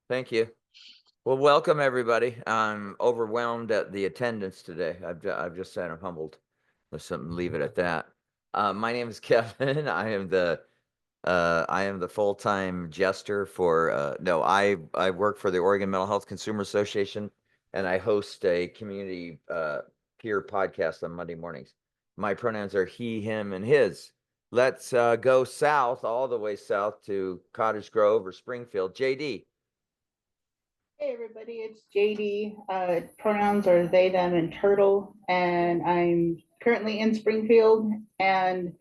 Thank you. Well, welcome everybody. I'm overwhelmed at the attendance today. I've just said I'm humbled. Let's leave it at that. My name is Kevin. I am the full-time jester for no, I work for the Oregon Mental Health Consumer Association, and I host a community peer podcast on Monday mornings. My pronouns are he, him, and his. Let's go south, all the way south to Cottage Grove or Springfield. JD. Hey everybody, it's JD. Pronouns are they, them, and turtle, and I'm currently in Springfield. And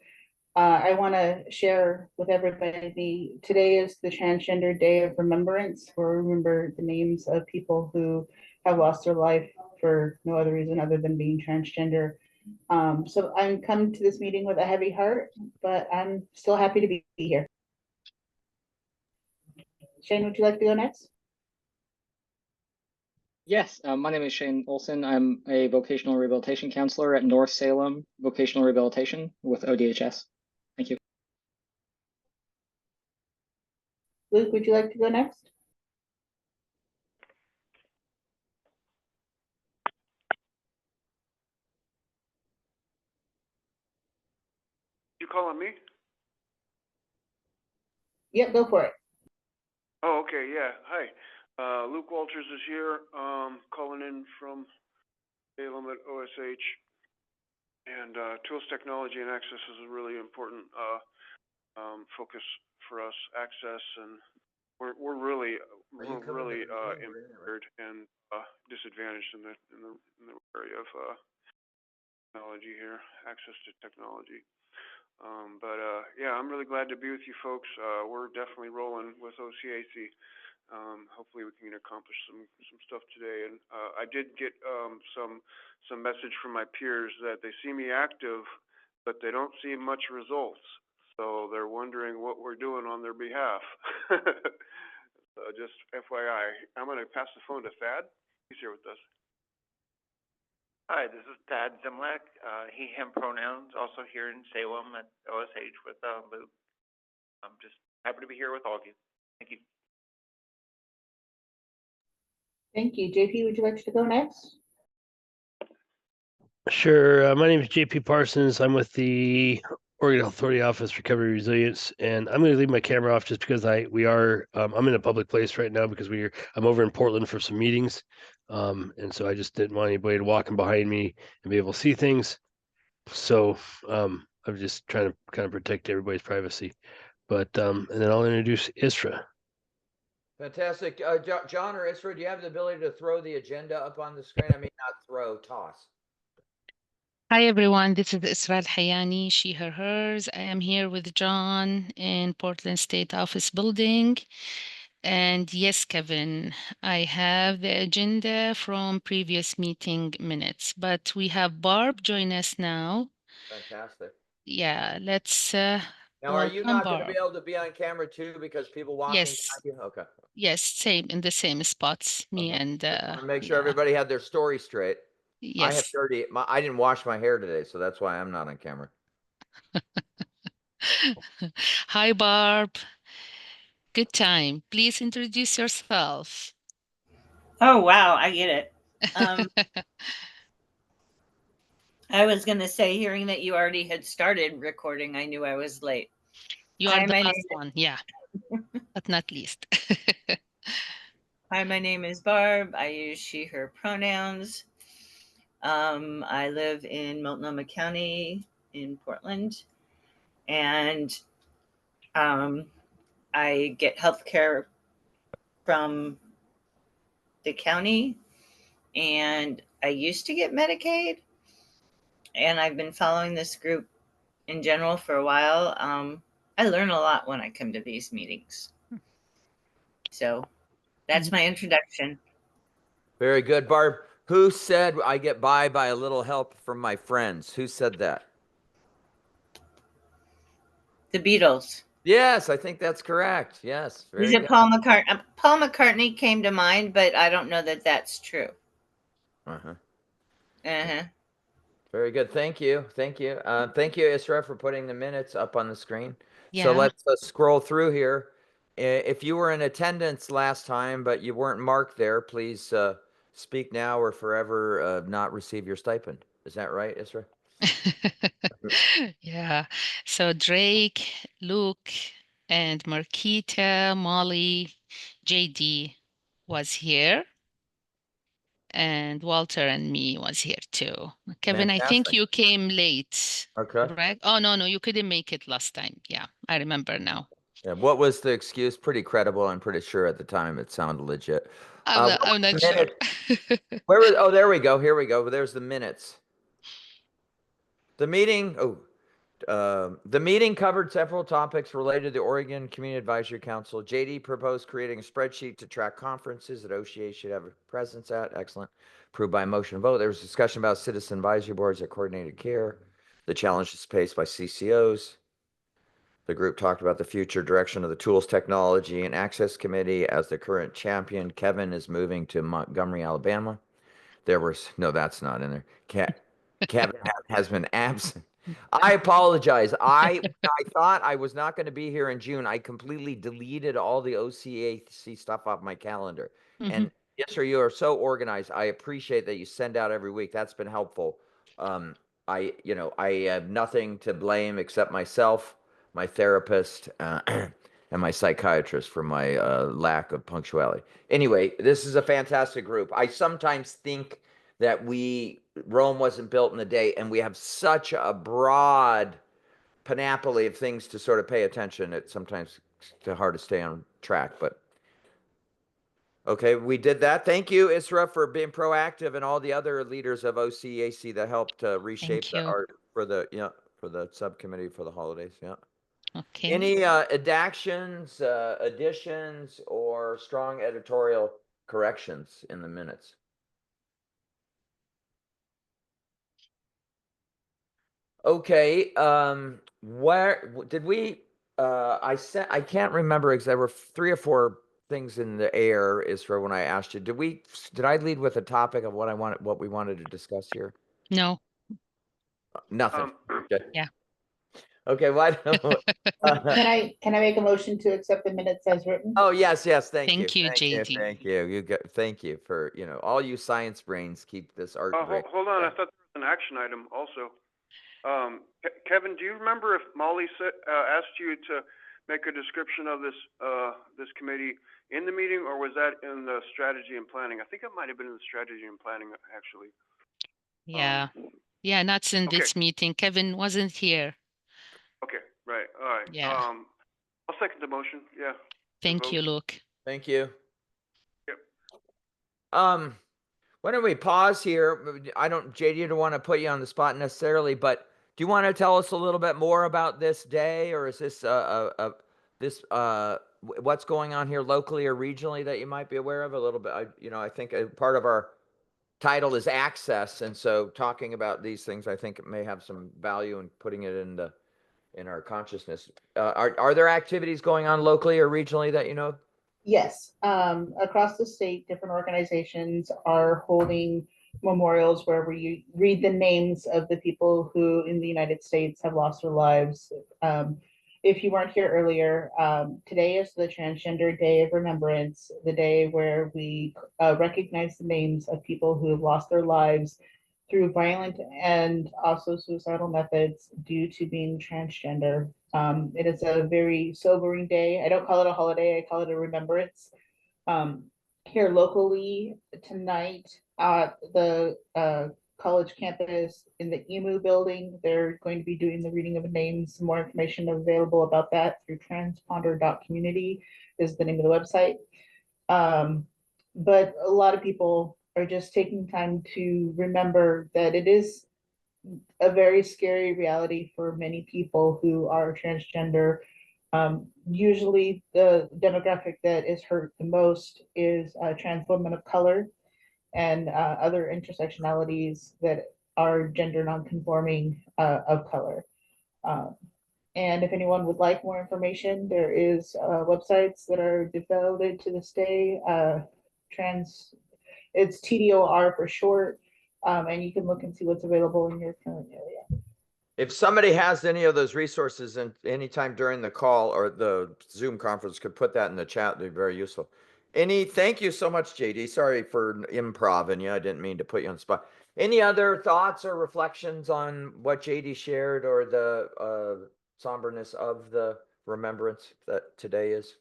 I want to share with everybody. Today is the Transgender Day of Remembrance. We'll remember the names of people who have lost their life for no other reason other than being transgender. So I'm coming to this meeting with a heavy heart, but I'm still happy to be here. Shane, would you like to go next? Yes, my name is Shane Olson. I'm a vocational rehabilitation counselor at North Salem Vocational Rehabilitation with ODHS. Thank you. Luke, would you like to go next? You calling me? Yep, go for it. Oh, okay, yeah. Hi. Luke Walters is here, calling in from Salem at OSH. And tools, technology, and access is a really important focus for us. Access, and we're really impaired and disadvantaged in the area of technology here, access to technology. Yeah, I'm really glad to be with you folks. We're definitely rolling with OCAC. Hopefully we can accomplish some stuff today. And I did get some message from my peers that they see me active, but they don't see much results. So they're wondering what we're doing on their behalf. So just FYI, I'm going to pass the phone to Thad. He's here with us. Hi, this is Thad Zimlak, he, him pronouns, also here in Salem at OSH with Luke. I'm just happy to be here with all of you. Thank you. Thank you. JP, would you like to go next? Sure. My name is JP Parsons. I'm with the Oregon Health Authority Office Recovery Resilience, and I'm going to leave my camera off just because I'm in a public place right now because I'm over in Portland for some meetings, and so I just didn't want anybody walking behind me and be able to see things. So I'm just trying to kind of protect everybody's privacy. But and then I'll introduce Isra. Fantastic. John or Isra, do you have the ability to throw the agenda up on the screen? I mean, not throw, toss. Hi everyone, this is Isra Hayani, she, her, hers. I am here with John in Portland State Office Building. And yes, Kevin, I have the agenda from previous meeting minutes, but we have Barb join us now. Fantastic. Yeah, let's now, are you not going to Barb. be able to be on camera too because people walking? Yes. You? Okay. Yes, same in the same spots. Me and make sure everybody had their story straight. Yes. I didn't wash my hair today, so that's why I'm not on camera. Hi, Barb. Good time. Please introduce yourself. Oh, wow. I get it. I was going to say, hearing that you already had started recording, I knew I was late. You are the last one, yeah, but not least. Hi, my name is Barb. I use she, her pronouns. I live in Multnomah County in Portland, and I get health care from the county, and I used to get Medicaid, and I've been following this group in general for a while. I learn a lot when I come to these meetings. So that's my introduction. Very good, Barb. Who said I get by a little help from my friends? Who said that? The Beatles. Yes, I think that's correct. Yes. Is it Paul McCartney? Paul McCartney came to mind, but I don't know that that's true. Very good. Thank you. Thank you. Thank you, Isra, for putting the minutes up on the screen. Yeah. So let's scroll through here. If you were in attendance last time, but you weren't marked there, please speak now or forever not receive your stipend. Is that right, Isra? Yeah. So Drake, Luke, and Marquita, Molly, JD was here. And Walter and me was here too. Kevin, I think Fantastic. you came late, Okay. correct? Oh, no, you couldn't make it last time. Yeah, I remember now. Yeah, what was the excuse? Pretty credible. I'm pretty sure at the time it sounded legit. I'm not, What I'm was not the sure. minute? Where was? Oh, there we go. Here we go. There's the minutes. The meeting. The meeting covered several topics related to the Oregon Community Advisory Council. JD proposed creating a spreadsheet to track conferences that OCA should have a presence at. Excellent. Approved by motion vote. There was discussion about citizen advisory boards at coordinated care, the challenges faced by CCOs. The group talked about the future direction of the Tools Technology and Access Committee as the current champion. Kevin is moving to Montgomery, Alabama. There was, no, that's not in there. Kevin has been absent. I apologize. I thought I was not going to be here in June. I completely deleted all the OCAC stuff off my calendar. And yes, sir, you are so organized. I appreciate that you send out every week. That's been helpful. I have nothing to blame except myself, my therapist, and my psychiatrist for my lack of punctuality. Anyway, this is a fantastic group. I sometimes think that Rome wasn't built in a day, and we have such a broad panoply of things to sort of pay attention. It's sometimes hard to stay on track, but okay, we did that. Thank you, Isra, for being proactive, and all the other leaders of OCAC that helped reshape Thank the you. art for the subcommittee for the holidays. Yeah. Okay. Any additions, additions, or strong editorial corrections in the minutes? Okay, where did we I can't remember because there were 3 or 4 things in the air, Isra, when I asked you. Did I lead with a topic of what we wanted to discuss here? No. Nothing. Okay. Yeah. Okay, why don't Can I make a motion to accept the minutes as written? Oh, yes, thank you. Thank you, JD. Thank you. Thank you for, all you science brains keep this art great. Hold on, Yeah. I thought there was an action item also. Kevin, do you remember if Molly asked you to make a description of this committee in the meeting, or was that in the strategy and planning? I think it might have been in the strategy and planning, actually. Yeah. Yeah, not in Okay. this meeting. Kevin wasn't here. Okay, right, all right. Yeah. I'll second the motion, yeah. Thank you, Luke. Thank you. Yep. Why don't we pause here? JD, don't want to put you on the spot necessarily, but do you want to tell us a little bit more about this day, or is this what's going on here locally or regionally that you might be aware of a little bit? I think part of our title is access, and so talking about these things, I think it may have some value in putting it in our consciousness. Are there activities going on locally or regionally that you know? Yes, across the state, different organizations are holding memorials where we read the names of the people who in the United States have lost their lives. If you weren't here earlier, today is the Transgender Day of Remembrance, the day where we recognize the names of people who have lost their lives through violent and also suicidal methods due to being transgender. It is a very sobering day. I don't call it a holiday, I call it a remembrance. Here locally tonight at the college campus in the EMU building, they're going to be doing the reading of names. More information available about that through transponder.community is the name of the website. But a lot of people are just taking time to remember that it is a very scary reality for many people who are transgender. Usually the demographic that is hurt the most is trans women of color and other intersectionalities that are gender nonconforming of color. And if anyone would like more information, there is websites that are devoted to this day. It's TDOR for short, and you can look and see what's available in your current area. If somebody has any of those resources and anytime during the call or the Zoom conference could put that in the chat, they'd be very useful. Thank you so much, JD. Sorry for improving you. I didn't mean to put you on the spot. Any other thoughts or reflections on what JD shared or the somberness of the remembrance that today is?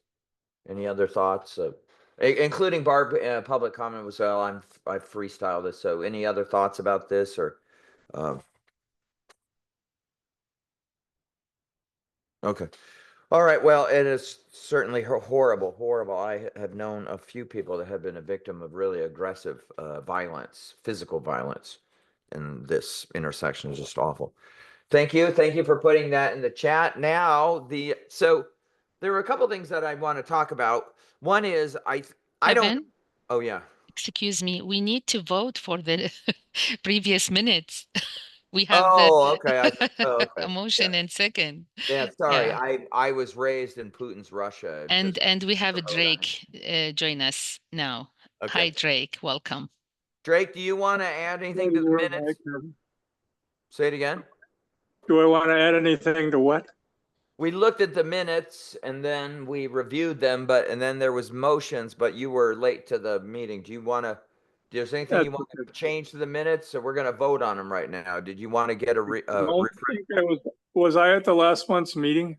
Any other thoughts? Including Barb, public comment was, well, I freestyled this. So any other thoughts about this or? Okay. All right. Well, it is certainly horrible, horrible. I have known a few people that have been a victim of really aggressive violence, physical violence, and this intersection is just awful. Thank you. Thank you for putting that in the chat. Now, so there were a couple things that I want to talk about. One is I don't. Kevin, Oh yeah. excuse me, we need to vote for the previous minutes. We have Oh, okay. Oh, a okay. motion and second. Yeah. Sorry. Yeah. I was raised in Putin's Russia. Just And we have to know that. Drake join us now. Hi, Okay. Drake. Welcome. Drake, do you want to add anything to the minutes? Say it again. Do I want to add anything to what? We looked at the minutes and then we reviewed them, and then there was motions, but you were late to the meeting. There's anything you want to change to the minutes? So we're going to vote on them right now. Did you want to get Was I at the last month's meeting?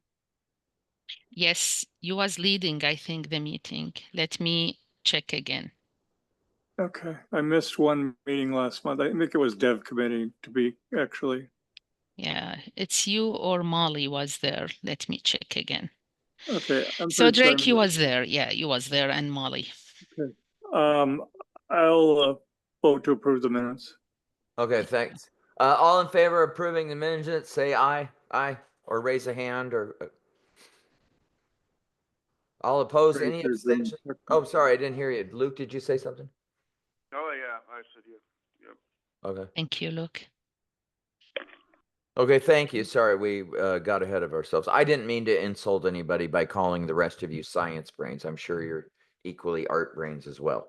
Yes, you was leading, I think, the meeting. Let me check again. Okay, I missed one meeting last month. I think it was Dev Committee to be actually. Yeah, it's you or Molly was there. Let me check again. Okay. So Drake, you was there. Yeah, you was there and Molly. Okay. I'll vote to approve the minutes. Okay, thanks. All in favor of approving the minutes, say aye, or raise a hand, or all opposed. Any abstentions? Oh, sorry, I didn't hear you. Luke, did you say something? Oh, yeah, I said yeah. Yep. Okay. Thank you, Luke. Okay, thank you. Sorry, we got ahead of ourselves. I didn't mean to insult anybody by calling the rest of you science brains. I'm sure you're equally art brains as well.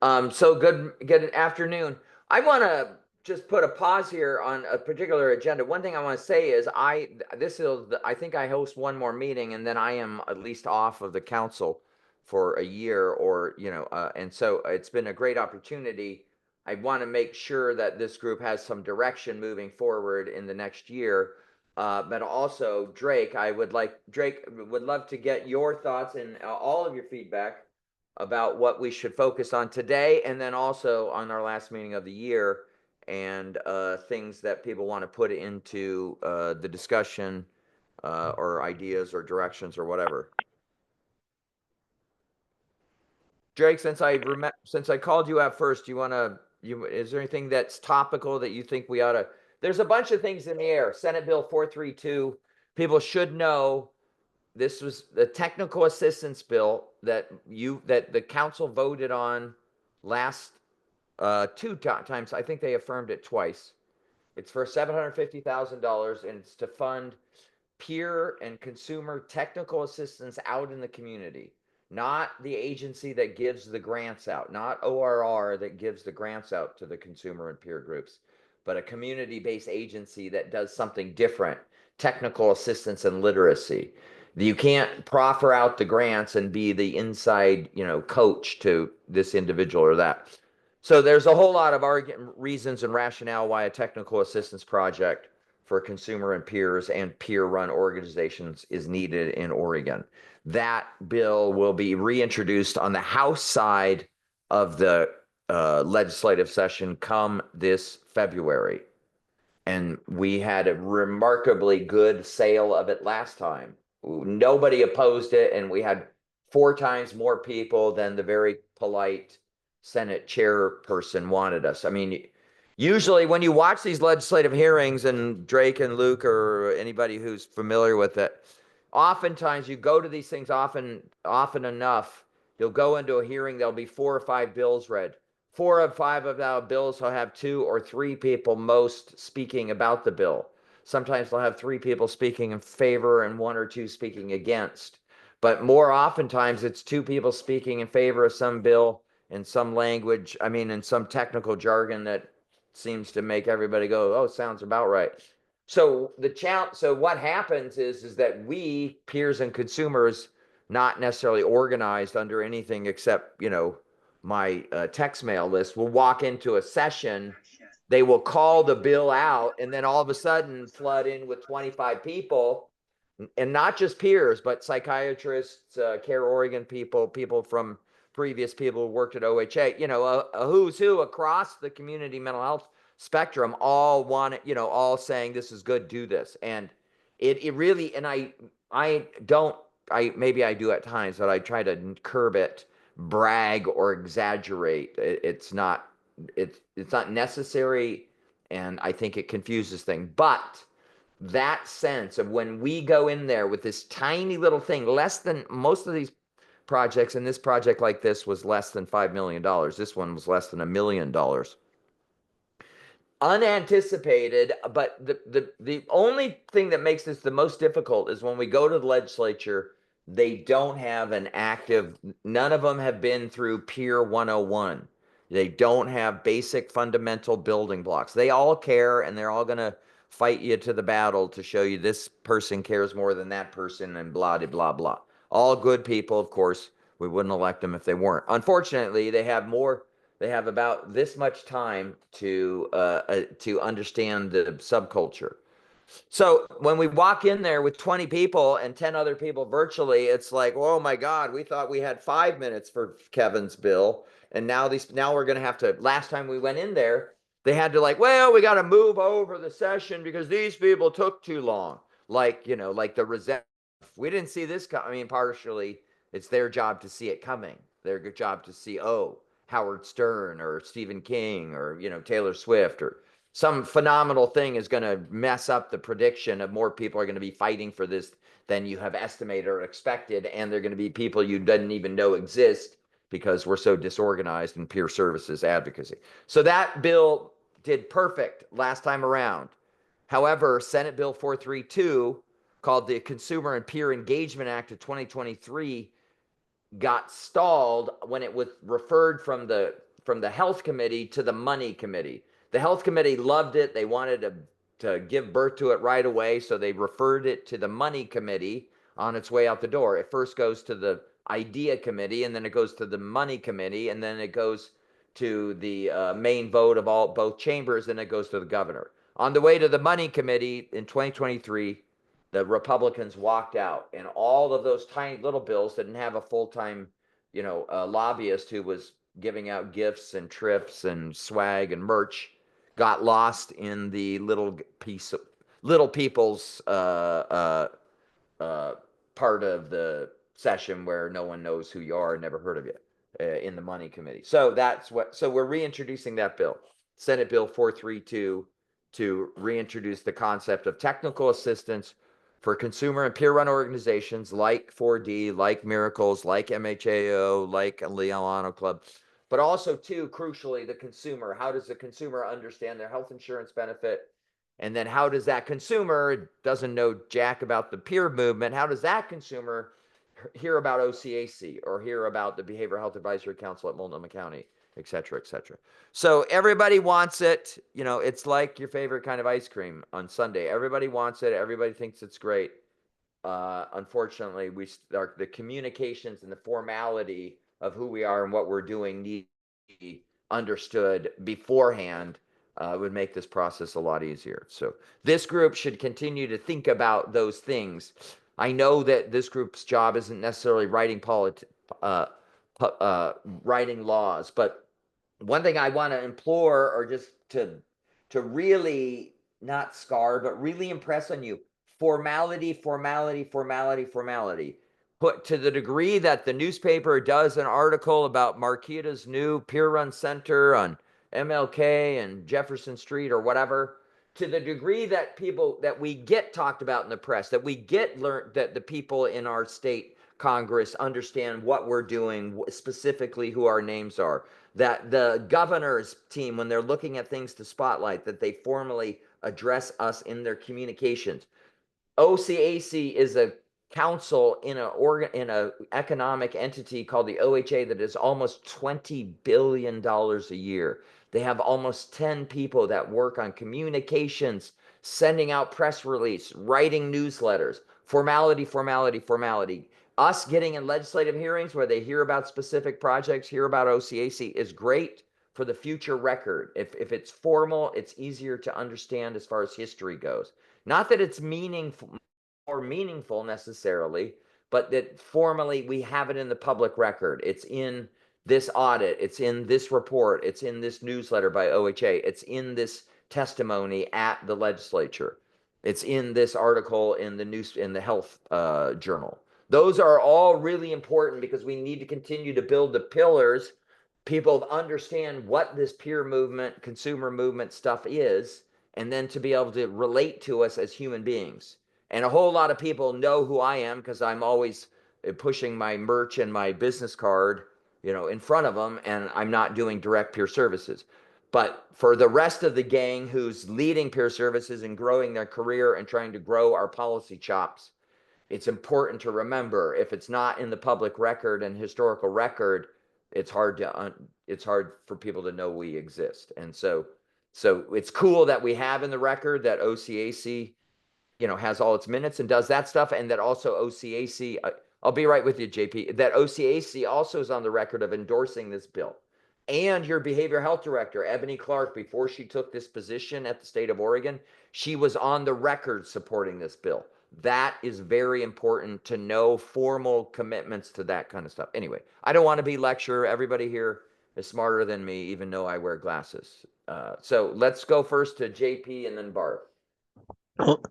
So good afternoon. I want to just put a pause here on a particular agenda. One thing I want to say is I think I host one more meeting and then I am at least off of the council for a year or, and so it's been a great opportunity. I want to make sure that this group has some direction moving forward in the next year. But also Drake would love to get your thoughts and all of your feedback about what we should focus on today and then also on our last meeting of the year and things that people want to put into the discussion or ideas or directions or whatever. Drake, since I called you out first, is there anything that's topical that you think we ought to? There's a bunch of things in the air. Senate Bill 432. People should know this was the technical assistance bill that the council voted on last two times. I think they affirmed it twice. It's for $750,000 and it's to fund peer and consumer technical assistance out in the community, not the agency that gives the grants out, not ORR that gives the grants out to the consumer and peer groups, but a community-based agency that does something different, technical assistance and literacy. You can't proffer out the grants and be the inside, coach to this individual or that. So there's a whole lot of reasons and rationale why a technical assistance project for consumer and peers and peer-run organizations is needed in Oregon. That bill will be reintroduced on the House side of the legislative session come this February. And we had a remarkably good sale of it last time. Nobody opposed it, and we had 4 times more people than the very polite Senate chairperson wanted us. I mean, usually when you watch these legislative hearings, and Drake and Luke or anybody who's familiar with it, oftentimes you go to these things often enough, you'll go into a hearing, there'll be 4 or 5 bills read. 4 of 5 of the bills will have 2 or 3 people most speaking about the bill. Sometimes they'll have 3 people speaking in favor and 1 or 2 speaking against. But more oftentimes it's 2 people speaking in favor of some bill in some language, in some technical jargon that seems to make everybody go, oh, sounds about right. So so what happens is that we, peers and consumers, not necessarily organized under anything except, my text mail list, will walk into a session. They will call the bill out, and then all of a sudden flood in with 25 people, and not just peers, but psychiatrists, Care Oregon people from previous people who worked at OHA, a who's who across the community mental health spectrum, all want it, all saying this is good, do this. And it really, and I don't, maybe I do at times, but I try to curb it, brag or exaggerate. It's not necessary, and I think it confuses things. But that sense of when we go in there with this tiny little thing, less than most of these projects, and this project like this was less than $5 million. This one was less than $1 million. Unanticipated, but the only thing that makes this the most difficult is when we go to the legislature, they don't have an active, none of them have been through Peer 101. They don't have basic fundamental building blocks. They all care, and they're all going to fight you to the battle to show you this person cares more than that person, and blah, blah, blah, blah. All good people, of course. We wouldn't elect them if they weren't. Unfortunately, they have about this much time to understand the subculture. So when we walk in there with 20 people and 10 other people virtually, it's like, oh my God, we thought we had 5 minutes for Kevin's bill. And now we're going to have to, last time we went in there, they had to well, we got to move over the session because these people took too long. Like the resent. We didn't see this. Partially it's their job to see it coming. Their job to see, Howard Stern or Stephen King or, Taylor Swift or some phenomenal thing is going to mess up the prediction of more people are going to be fighting for this than you have estimated or expected. And they're going to be people you didn't even know exist because we're so disorganized in peer services advocacy. So that bill did perfect last time around. However, Senate Bill 432, called the Consumer and Peer Engagement Act of 2023, got stalled when it was referred from the Health Committee to the Money Committee. The Health Committee loved it. They wanted to give birth to it right away, so they referred it to the Money Committee on its way out the door. It first goes to the Idea Committee, and then it goes to the Money Committee, and then it goes to the main vote of both chambers, and it goes to the governor. On the way to the Money Committee in 2023, the Republicans walked out, and all of those tiny little bills that didn't have a full-time, lobbyist who was giving out gifts and trips and swag and merch got lost in the little people's part of the session where no one knows who you are and never heard of you in the Money Committee. So so we're reintroducing that bill, Senate Bill 432, to reintroduce the concept of technical assistance for consumer and peer-run organizations like 4D, like Miracles, like MHAO, like Liano Club, but also, too, crucially, the consumer. How does the consumer understand their health insurance benefit? And then how does that consumer, doesn't know jack about the peer movement, how does that consumer hear about OCAC or hear about the Behavioral Health Advisory Council at Multnomah County, et cetera, et cetera? So everybody wants it. It's like your favorite kind of ice cream on Sunday. Everybody wants it. Everybody thinks it's great. Unfortunately, the communications and the formality of who we are and what we're doing need to be understood beforehand. Would make this process a lot easier. So this group should continue to think about those things. I know that this group's job isn't necessarily writing writing laws, but one thing I want to implore, or just to really not scar, but really impress on you, formality, formality, formality, formality. Put to the degree that the newspaper does an article about Marquita's new peer-run center on MLK and Jefferson Street or whatever, to the degree that we get talked about in the press, that we get learned, that the people in our state Congress understand what we're doing, specifically who our names are, that the governor's team, when they're looking at things to spotlight, that they formally address us in their communications. OCAC is a council in a economic entity called the OHA that is almost $20 billion a year. They have almost 10 people that work on communications sending out press release, writing newsletters, formality, formality, formality. Us getting in legislative hearings where they hear about specific projects, hear about OCAC is great for the future record. If it's formal, it's easier to understand as far as history goes. Not that it's meaningful or meaningful necessarily, but that formally we have it in the public record. It's in this audit, it's in this report, it's in this newsletter by OHA, it's in this testimony at the legislature, it's in this article in the news, in the health journal. Those are all really important because we need to continue to build the pillars. People understand what this peer movement, consumer movement stuff is, and then to be able to relate to us as human beings. And a whole lot of people know who I am because I'm always pushing my merch and my business card, you know, in front of them, and I'm not doing direct peer services. But for the rest of the gang who's leading peer services and growing their career and trying to grow our policy chops, it's important to remember if it's not in the public record and historical record, it's hard for people to know we exist. And so it's cool that we have in the record that OCAC, you know, has all its minutes and does that stuff, and that also OCAC, I'll be right with you, JP, that OCAC also is on the record of endorsing this bill. And your behavioral health director, Ebony Clark, before she took this position at the state of Oregon, she was on the record supporting this bill. That is very important to know formal commitments to that kind of stuff. Anyway, I don't want to be lecturer. Everybody here is smarter than me, even though I wear glasses. So let's go first to JP and then Barb. Well,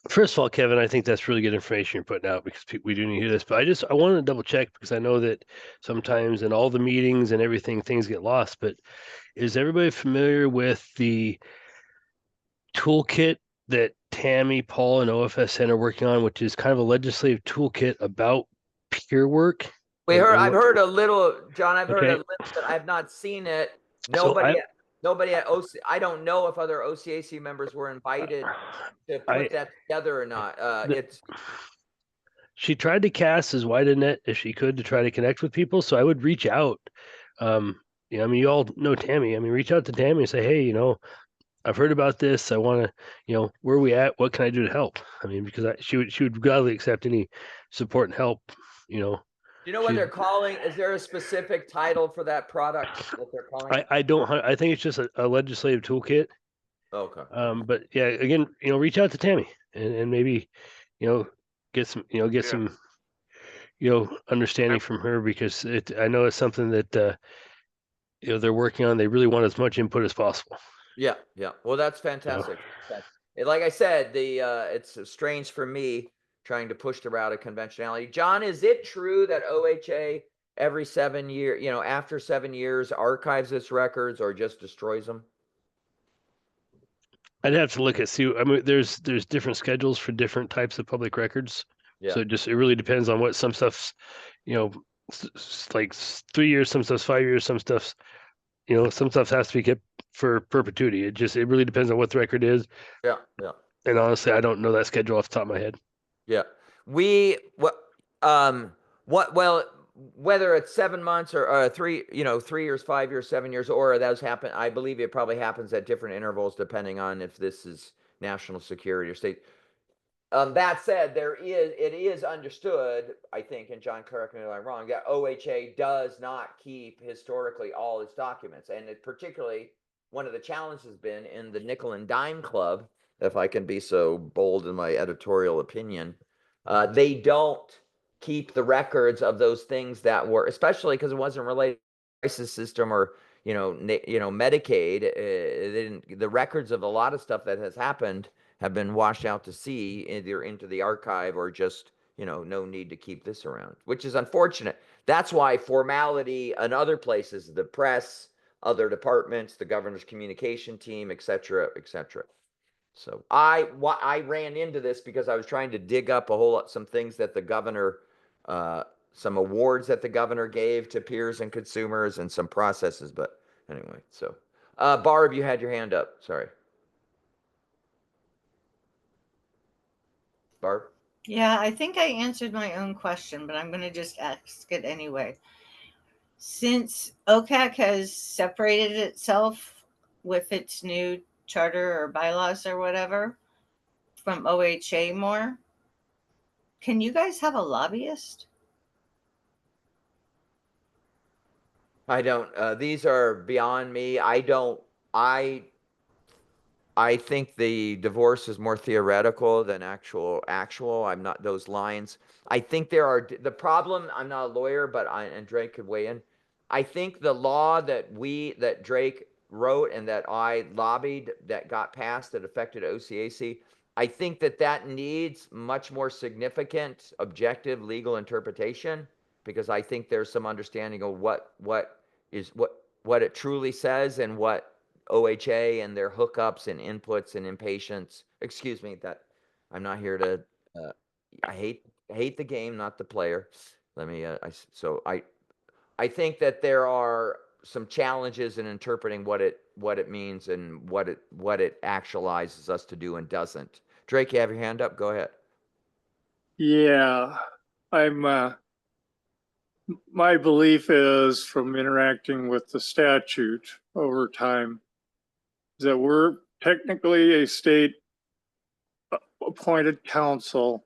first of all, Kevin, I think that's really good information you're putting out because we do need to hear this. But I wanted to double check because I know that sometimes in all the meetings and everything, things get lost. But is everybody familiar with the toolkit that Tammy, Paul, and OFSN are working on, which is kind of a legislative toolkit about peer work? I've heard a little, John, I've heard a Okay. little, but I've not seen it. So Nobody at OC, I don't know if other OCAC members were invited to put that together or not. She tried to cast as wide a net as she could to try to connect with people. So I would reach out. You know, I mean, you all know Tammy. I mean, reach out to Tammy and say, hey, you know, I've heard about this. I want to, you know, where are we at? What can I do to help? I mean, because she would gladly accept any support and help, you know. Do you know what they're calling? Is there a specific title for that product that they're calling? I think it's just a legislative toolkit. Okay. But yeah, again, you know, reach out to Tammy and maybe, you know, get some, you know, understanding from her because I know it's something that, you know, they're working on. They really want as much input as possible. Yeah. Well, that's fantastic. Like I said, it's strange for me trying to push the route of conventionality. John, is it true that OHA every 7 years, you know, after 7 years, archives its records or just destroys them? I'd have to look at see. I mean, there's different schedules for different types of public records. Yeah. So it really depends on what some stuff's, you know, like 3 years, some stuff's 5 years, some stuff's, you know, some stuff has to be kept for perpetuity. It really depends on what the record is. Yeah. And honestly, I don't know that schedule off the top of my head. Yeah. Whether it's 7 months or 3 years, 5 years, 7 years, or those happen, I believe it probably happens at different intervals depending on if this is national security or state. That said, it is understood, I think, and John, correct me if I'm wrong, that OHA does not keep historically all its documents. And particularly one of the challenges has been in the Nickel and Dime Club, if I can be so bold in my editorial opinion, they don't keep the records of those things that were, especially because it wasn't related to the crisis system or, Medicaid. The records of a lot of stuff that has happened have been washed out to sea, either into the archive or just, no need to keep this around, which is unfortunate. That's why formality and other places, the press, other departments, the governor's communication team, et cetera, et cetera. So I ran into this because I was trying to dig up some things that the governor, some awards that the governor gave to peers and consumers and some processes. But anyway, so Barb, you had your hand up. Sorry. Barb? Yeah, I think I answered my own question, but I'm going to just ask it anyway. Since OCAC has separated itself with its new charter or bylaws or whatever, from OHA more. Can you guys have a lobbyist? I don't, these are beyond me. I think the divorce is more theoretical than actual. I'm not those lines. I think the problem, I'm not a lawyer, but and Drake could weigh in. I think the law that Drake wrote and that I lobbied that got passed that affected OCAC, I think that needs much more significant objective legal interpretation, because I think there's some understanding of what it truly says and what OHA and their hookups and inputs and impatience. Excuse me, that I'm not here to. I hate the game, not the player. Let me. I think that there are some challenges in interpreting what it means and what it actualizes us to do and doesn't. Drake, you have your hand up. Go ahead. Yeah, I'm. My belief is, from interacting with the statute over time, is that we're technically a state appointed council.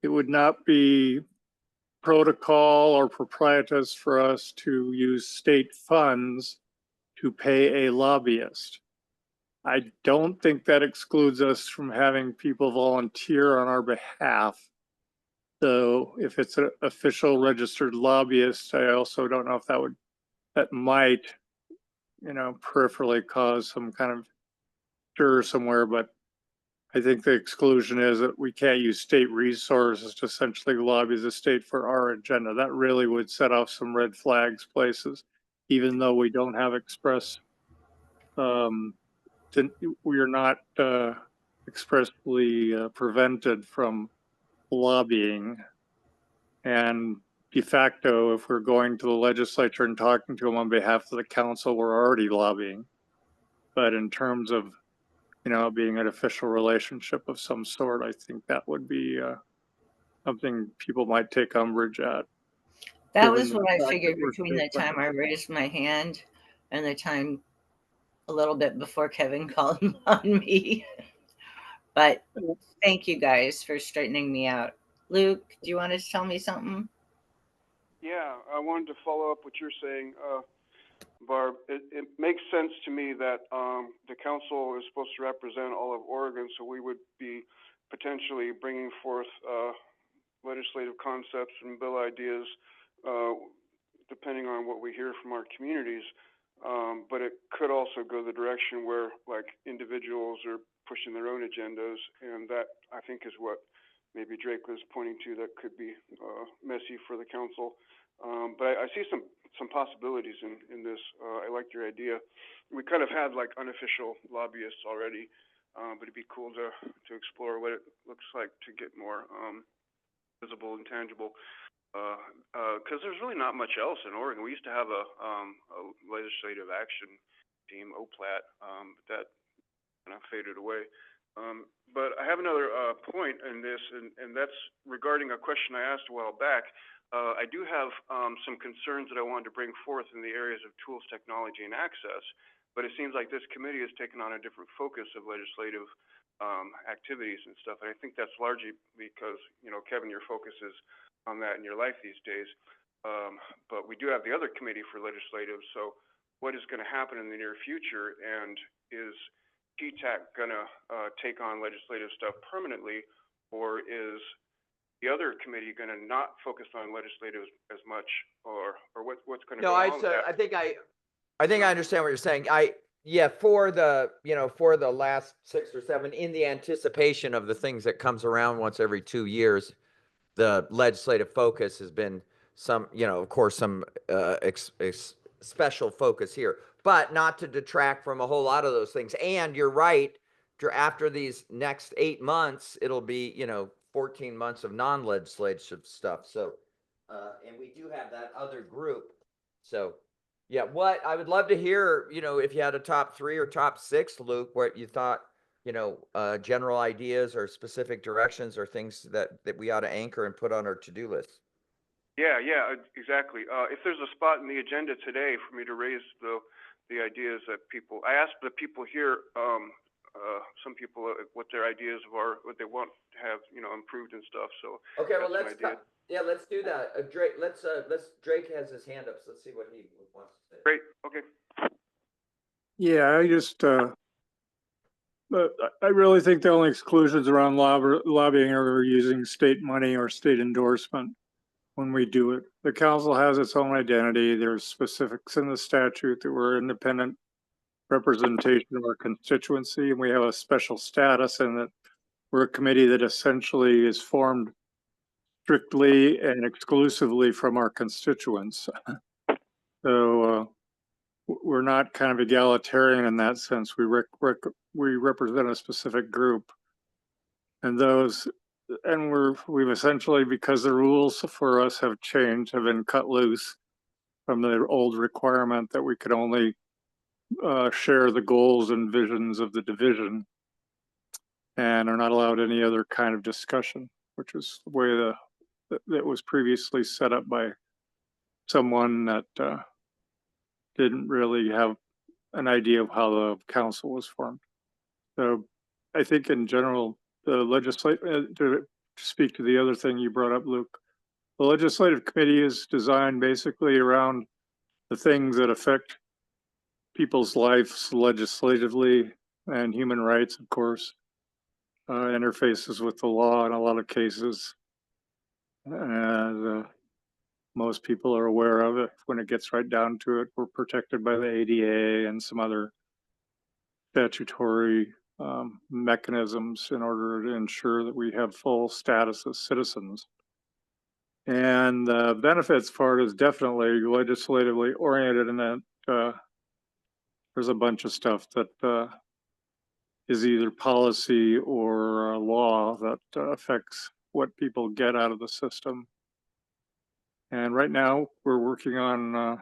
It would not be protocol or proprietous for us to use state funds to pay a lobbyist. I don't think that excludes us from having people volunteer on our behalf. So if it's an official registered lobbyist, I also don't know if that might, peripherally cause some kind of stir somewhere, but I think the exclusion is that we can't use state resources to essentially lobby the state for our agenda. That really would set off some red flags places, even though we don't have express, we are not expressly prevented from lobbying. And de facto, if we're going to the legislature and talking to them on behalf of the council, we're already lobbying. But in terms of, being an official relationship of some sort, I think that would be something people might take umbrage at. That was what I figured between the time I raised my hand and the time a little bit before Kevin called on me. But thank you guys for straightening me out. Luke, do you want to tell me something? Yeah, I wanted to follow up what you're saying, Barb. It makes sense to me that the council is supposed to represent all of Oregon, so we would be potentially bringing forth legislative concepts and bill ideas, depending on what we hear from our communities. But it could also go the direction where, like, individuals are pushing their own agendas, and that, I think, is what maybe Drake was pointing to, that could be messy for the council. But I see some possibilities in this. I like your idea. We kind of had like unofficial lobbyists already, but it'd be cool to explore what it looks like to get more visible and tangible. Because there's really not much else in Oregon. We used to have a legislative action team, OPLAT, that kind of faded away. But I have another point in this, and that's regarding a question I asked a while back. I do have some concerns that I wanted to bring forth in the areas of tools, technology, and access, but it seems like this committee has taken on a different focus of legislative activities and stuff, and I think that's largely because, Kevin, your focus is on that in your life these days. But we do have the other committee for legislative, so what is going to happen in the near future, and is PTAC going to take on legislative stuff permanently, or is the other committee going to not focus on legislative as much, or what's going to go on with that? I think I understand what you're saying. For the last 6 or 7, in the anticipation of the things that comes around once every 2 years, the legislative focus has been some, of course, some special focus here, but not to detract from a whole lot of those things. And you're right, after these next 8 months, it'll be, 14 months of non-legislative stuff. So, and we do have that other group. So, yeah, what I would love to hear, if you had a top 3 or top 6, Luke, what you thought, general ideas or specific directions or things that we ought to anchor and put on our to-do list. Yeah, exactly. If there's a spot in the agenda today for me to raise the ideas that I asked the people here some people, what their ideas of what they want to have, improved and stuff. So Okay, well, got some ideas. yeah, let's do that. Drake, Drake has his hand up, so let's see what he wants to say. Great. Okay. Yeah, I just, but I really think the only exclusions around lobbying are using state money or state endorsement when we do it. The council has its own identity. There's specifics in the statute that we're independent representation of our constituency, and we have a special status in that we're a committee that essentially is formed strictly and exclusively from our constituents. So we're not kind of egalitarian in that sense. We represent a specific group, and we've essentially, because the rules for us have changed, have been cut loose from the old requirement that we could only share the goals and visions of the division and are not allowed any other kind of discussion, which is the way that was previously set up by someone that didn't really have an idea of how the council was formed. So I think in general, the to speak to the other thing you brought up, Luke, the legislative committee is designed basically around the things that affect people's lives legislatively and human rights, of course, interfaces with the law in a lot of cases. And most people are aware of it. When it gets right down to it, we're protected by the ADA and some other statutory mechanisms in order to ensure that we have full status as citizens. And the benefits part is definitely legislatively oriented in that there's a bunch of stuff that is either policy or law that affects what people get out of the system. And right now we're working on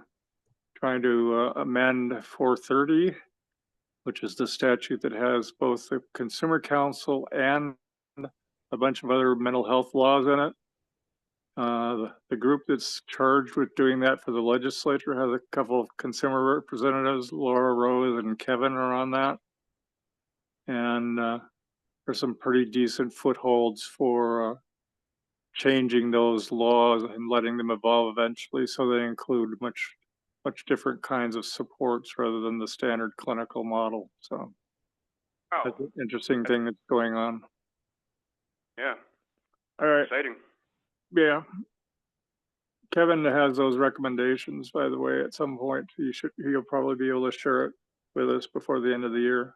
trying to amend 430, which is the statute that has both the Consumer Council and a bunch of other mental health laws in it. The group that's charged with doing that for the legislature has a couple of consumer representatives, Laura Rose and Kevin are on that. And there's some pretty decent footholds for changing those laws and letting them evolve eventually so they include much different kinds of supports rather than the standard clinical model. So that's an interesting thing that's going on. Yeah. All right. Exciting. Yeah. Kevin has those recommendations, by the way, at some point. He'll probably be able to share it with us before the end of the year.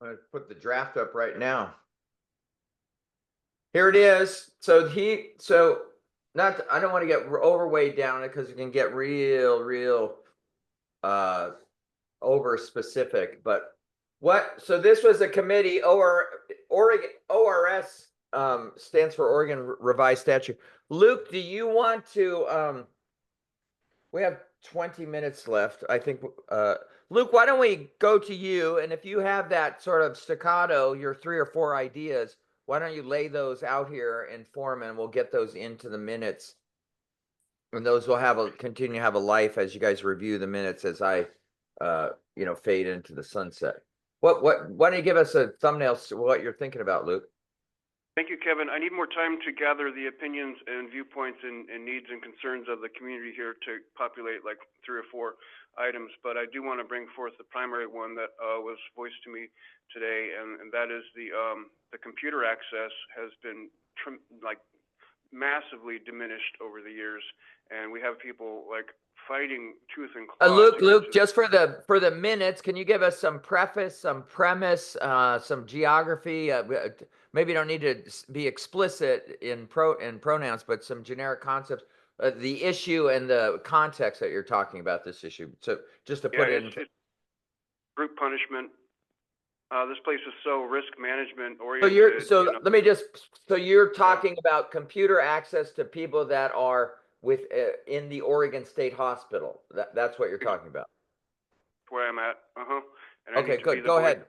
I'm gonna put the draft up right now. Here it is. So I don't want to get overweight down it because it can get real over specific, but so this was a committee, Oregon ORS stands for Oregon Revised Statute. Luke, do you want to we have 20 minutes left. I think Luke, why don't we go to you, and if you have that sort of staccato, your 3 or 4 ideas, why don't you lay those out here in form and we'll get those into the minutes. And those will continue to have a life as you guys review the minutes as I fade into the sunset. Why don't you give us a thumbnail to what you're thinking about, Luke? Thank you, Kevin. I need more time to gather the opinions and viewpoints and needs and concerns of the community here to populate like 3 or 4 items, but I do want to bring forth the primary one that was voiced to me today, and that is the computer access has been massively diminished over the years, and we have people like fighting tooth and claw. Luke, just for the minutes, can you give us some preface, some premise, some geography? Maybe you don't need to be explicit in pronouns, but some generic concepts, the issue and the context that you're talking about this issue. So just to put it in. It's group punishment. This place is so risk management oriented. So you're talking about computer access to people that are in the Oregon State Hospital. That's what you're talking about. That's where I'm at. And okay, good. Go ahead.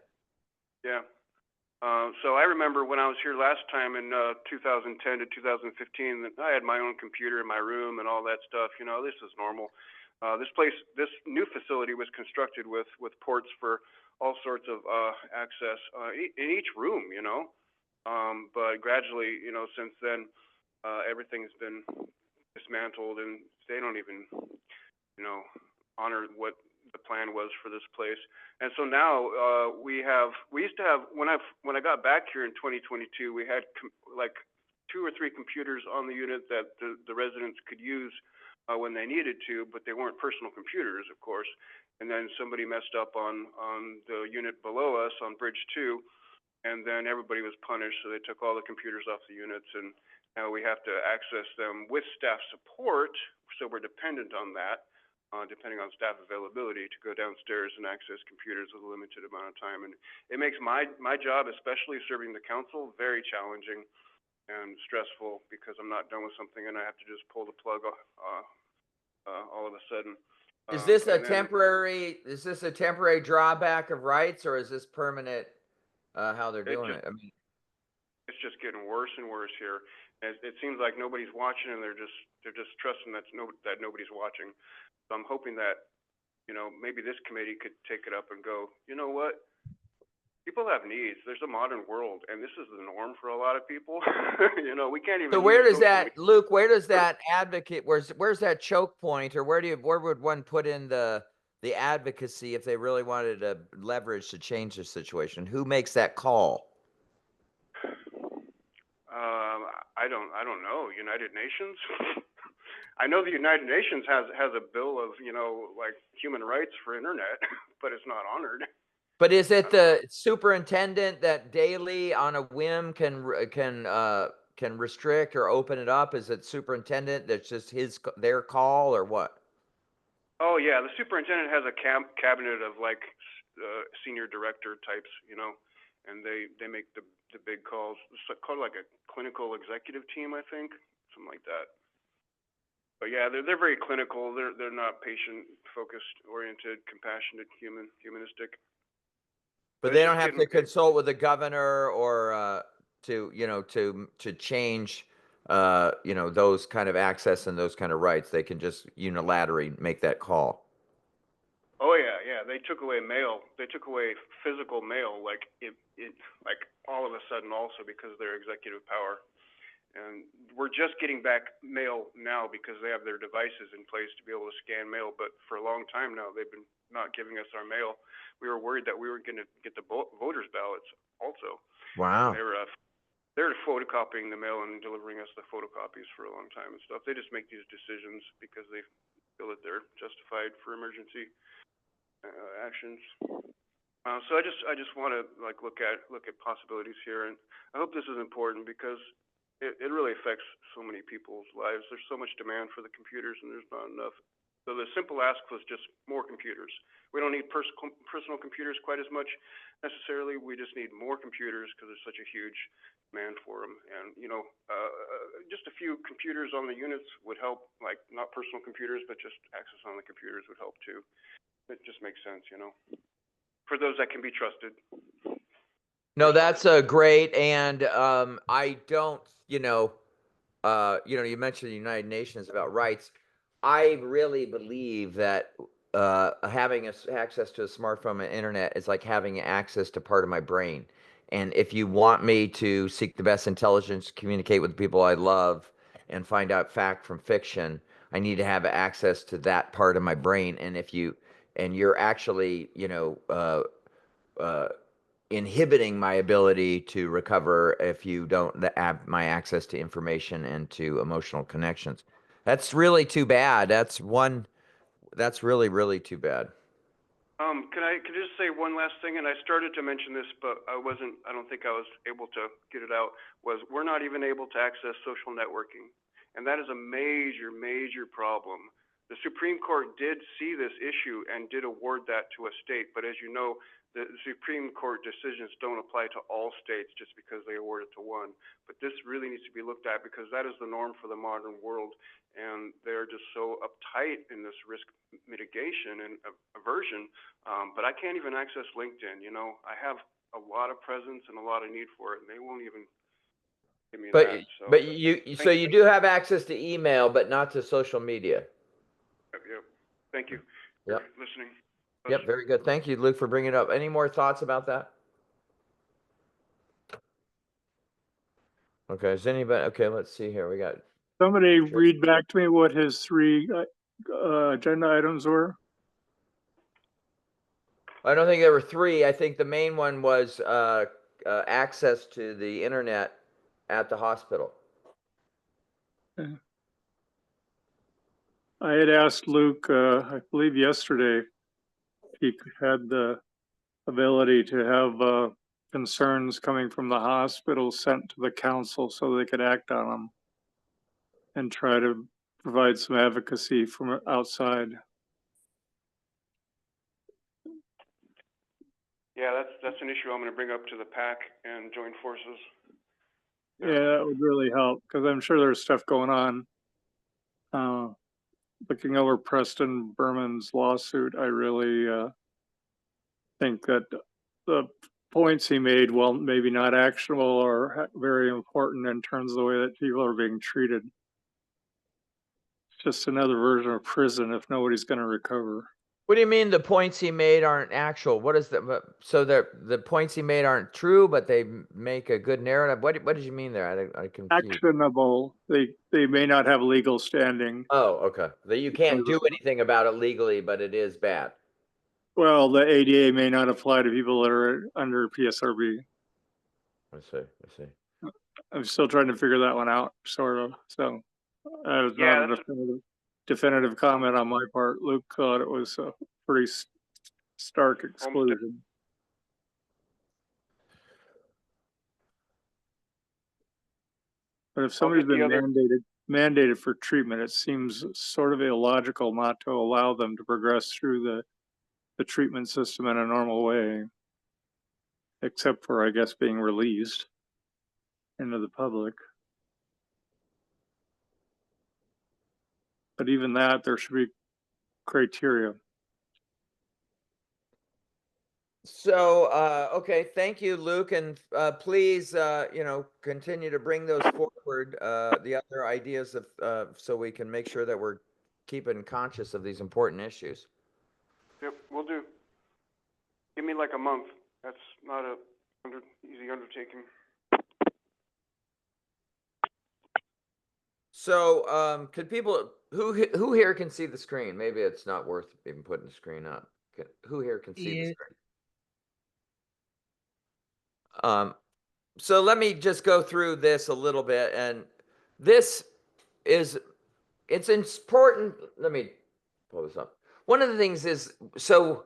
Yeah. So I remember when I was here last time in 2010 to 2015, that I had my own computer in my room and all that stuff. This is normal. This new facility was constructed with ports for all sorts of access in each room, you know. But gradually, you know, since then, everything's been dismantled, and they don't even, you know, honor what the plan was for this place. And so now we used to have, when I got back here in 2022, we had like 2 or 3 computers on the unit that the residents could use when they needed to, but they weren't personal computers, of course. And then somebody messed up on the unit below us on bridge 2, and then everybody was punished, so they took all the computers off the units, and now we have to access them with staff support, so we're dependent on that, depending on staff availability, to go downstairs and access computers with a limited amount of time. And it makes my job, especially serving the council, very challenging and stressful, because I'm not done with something and I have to just pull the plug all of a sudden. Is this a and then- temporary drawback of rights, or is this permanent, how they're It doing just- it? I mean, It's just getting worse and worse here. It seems like nobody's watching, and they're just trusting that nobody's watching. So I'm hoping that, you know, maybe this committee could take it up and go, you know what? People have needs. There's a modern world, and this is the norm for a lot of people. You know, we can't even. so where use does social that, Luke, where does that advocate, where's that choke point, or where would one put in the advocacy if they really wanted to leverage to change the situation? Who makes that call? I don't know. United Nations. I know the United Nations has a bill of, you know, like human rights for internet, but it's not honored. But is it the superintendent that daily on a whim can restrict or open it up? Is it superintendent that's just their call, or what? Oh yeah, the superintendent has a cabinet of like senior director types, you know, and they make the big calls. It's called like a clinical executive team, I think, something like that. But yeah, they're very clinical. They're not patient focused, oriented, compassionate, humanistic. But they don't have to consult with the governor or to change those kind of access and those kind of rights. They can just unilaterally make that call. Oh yeah, they took away mail. They took away physical mail, like like all of a sudden, also because of their executive power. And we're just getting back mail now because they have their devices in place to be able to scan mail. But for a long time now, they've been not giving us our mail. We were worried that we were going to get the voters' ballots also. Wow. They're photocopying the mail and delivering us the photocopies for a long time and stuff. They just make these decisions because they feel that they're justified for emergency actions. So I just want to like look at possibilities here, and I hope this is important because it really affects so many people's lives. There's so much demand for the computers, and there's not enough. So the simple ask was just more computers. We don't need personal computers quite as much necessarily. We just need more computers because there's such a huge demand for them. And you know, just a few computers on the units would help. Like not personal computers, but just access on the computers would help too. It just makes sense, you know, for those that can be trusted. No, that's great. And I don't, you mentioned the United Nations about rights. I really believe that having access to a smartphone and internet is like having access to part of my brain. And if you want me to seek the best intelligence, communicate with the people I love, and find out fact from fiction, I need to have access to that part of my brain. And you're actually, inhibiting my ability to recover if you don't have my access to information and to emotional connections. That's really too bad. That's really, really too bad. Can I just say one last thing? And I started to mention this, but I don't think I was able to get it out, we're not even able to access social networking. And that is a major, major problem. The Supreme Court did see this issue and did award that to a state, but as you know, the Supreme Court decisions don't apply to all states just because they award it to one. But this really needs to be looked at because that is the norm for the modern world, and they're just so uptight in this risk mitigation and aversion. But I can't even access LinkedIn. You know, I have a lot of presence and a lot of need for it, and they won't even give me that. But you do have access to email, but not to social media. Yep. Thank you Yep. for listening. Yep, very good. Thank you, Luke, for bringing it up. Any more thoughts about that? Okay, is anybody, okay, let's see here. We got, Somebody Sure. read back to me what his three agenda items were. I don't think there were three. I think the main one was access to the internet at the hospital. I had asked Luke, I believe yesterday, if he had the ability to have concerns coming from the hospital sent to the council so they could act on them and try to provide some advocacy from outside. Yeah, that's an issue I'm gonna bring up to the PAC and join forces. Yeah, that would really help because I'm sure there's stuff going on. Looking over Preston Berman's lawsuit, I really think that the points he made, while maybe not actionable, are very important in terms of the way that people are being treated. It's just another version of prison if nobody's going to recover. What do you mean the points he made aren't actual? What is that? So the points he made aren't true, but they make a good narrative. What did you mean there? I confused. Actionable. They may not have legal standing. Oh, okay. That you can't do anything about it legally, but it is bad. Well, the ADA may not apply to people that are under PSRB. I see. I'm still trying to figure that one out, sort of. So that was Yeah, not a definitive comment on my part. Luke thought it was a pretty stark exclusion. But if somebody's been mandated for treatment, it seems sort of illogical not to allow them to progress through the treatment system in a normal way, except for, I guess, being released into the public. But even that, there should be criteria. So, okay, thank you, Luke, and please, continue to bring those forward, the other ideas of, so we can make sure that we're keeping conscious of these important issues. Yep, will do. Give me like a month. That's not a easy undertaking. So, could people, who here can see the screen? Maybe it's not worth even putting the screen up. Who here can see the screen? So let me just go through this a little bit, and this is, it's important. Let me pull this up. One of the things is, so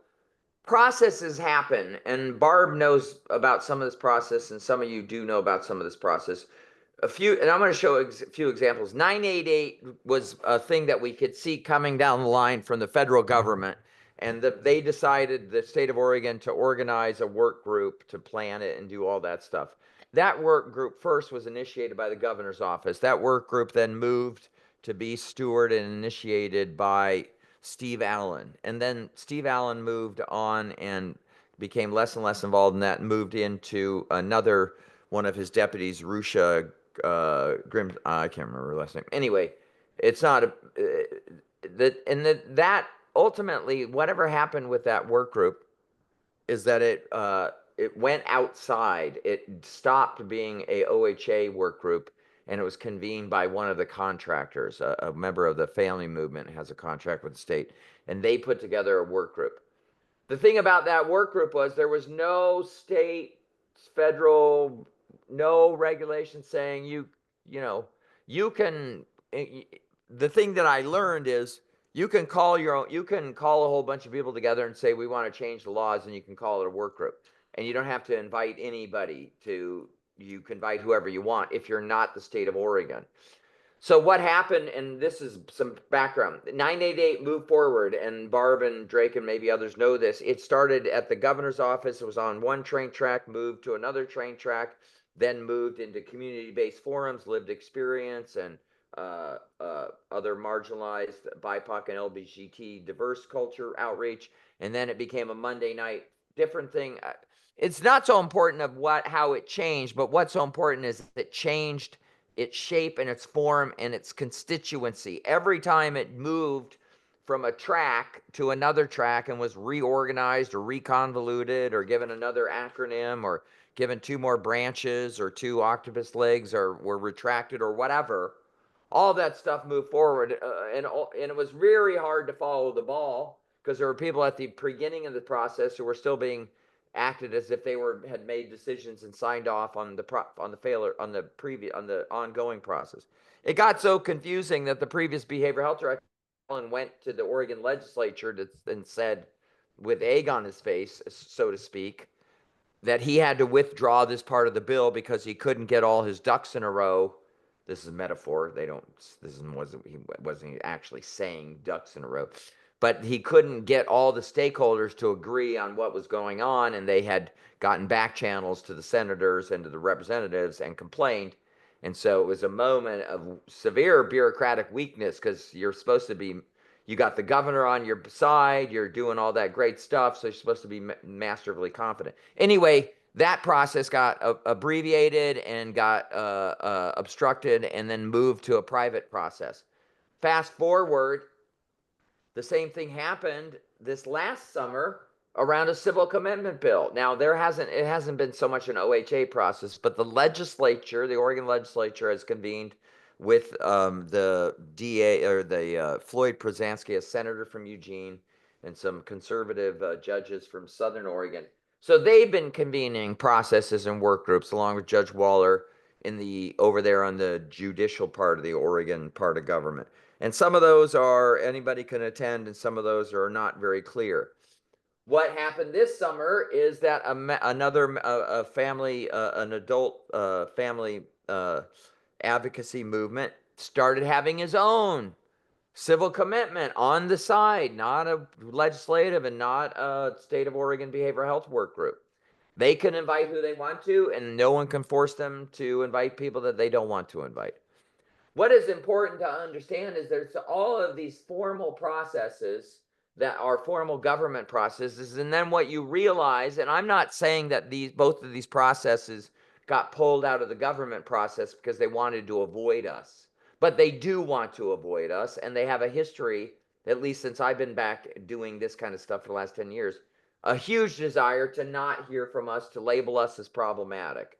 processes happen, and Barb knows about some of this process, and some of you do know about some of this process. And I'm going to show a few examples. 988 was a thing that we could see coming down the line from the federal government, and they decided, the state of Oregon, to organize a work group to plan it and do all that stuff. That work group first was initiated by the governor's office. That work group then moved to be stewarded and initiated by Steve Allen. And then Steve Allen moved on and became less and less involved in that, and moved into another one of his deputies, Rusha Grim, I can't remember her last name. Anyway, it's not that ultimately, whatever happened with that work group is that it went outside. It stopped being a OHA work group, and it was convened by one of the contractors, a member of the family movement, has a contract with the state, and they put together a work group. The thing about that work group was there was no state, federal, no regulation saying you can, the thing that I learned is you can call a whole bunch of people together and say, we want to change the laws, and you can call it a work group. And you don't have to invite anybody you can invite whoever you want if you're not the state of Oregon. So what happened, and this is some background, 988 moved forward, and Barb and Drake and maybe others know this. It started at the governor's office. It was on one train track, moved to another train track, then moved into community-based forums, lived experience, and other marginalized BIPOC and LGBT diverse culture outreach. And then it became a Monday night different thing. It's not so important of how it changed, but what's so important is it changed its shape and its form and its constituency. Every time it moved from a track to another track and was reorganized or reconvoluted or given another acronym or given 2 more branches or 2 octopus legs or were retracted or whatever, all that stuff moved forward. And it was very hard to follow the ball because there were people at the beginning of the process who were still being acted as if they had made decisions and signed off on the ongoing process. It got so confusing that the previous behavioral health director went to the Oregon legislature and said, with egg on his face, so to speak, that he had to withdraw this part of the bill because he couldn't get all his ducks in a row. This is a metaphor. He wasn't actually saying ducks in a row, but he couldn't get all the stakeholders to agree on what was going on, and they had gotten back channels to the senators and to the representatives and complained. And so it was a moment of severe bureaucratic weakness because you're supposed to be, you got the governor on your side, you're doing all that great stuff, so you're supposed to be masterfully confident. Anyway, that process got abbreviated and got obstructed and then moved to a private process. Fast forward, the same thing happened this last summer around a civil commitment bill. Now it hasn't been so much an OHA process, but the legislature, the Oregon legislature, has convened with the DA or the Floyd Prozanski, a senator from Eugene, and some conservative judges from Southern Oregon. So they've been convening processes and work groups along with Judge Waller over there on the judicial part of the Oregon part of government. And some of those are anybody can attend, and some of those are not very clear. What happened this summer is that another family, an adult family advocacy movement started having his own civil commitment on the side, not a legislative and not a state of Oregon behavioral health work group. They can invite who they want to, and no one can force them to invite people that they don't want to invite. What is important to understand is there's all of these formal processes that are formal government processes, and then what you realize, and I'm not saying that both of these processes got pulled out of the government process because they wanted to avoid us, but they do want to avoid us, and they have a history, at least since I've been back doing this kind of stuff for the last 10 years, a huge desire to not hear from us, to label us as problematic.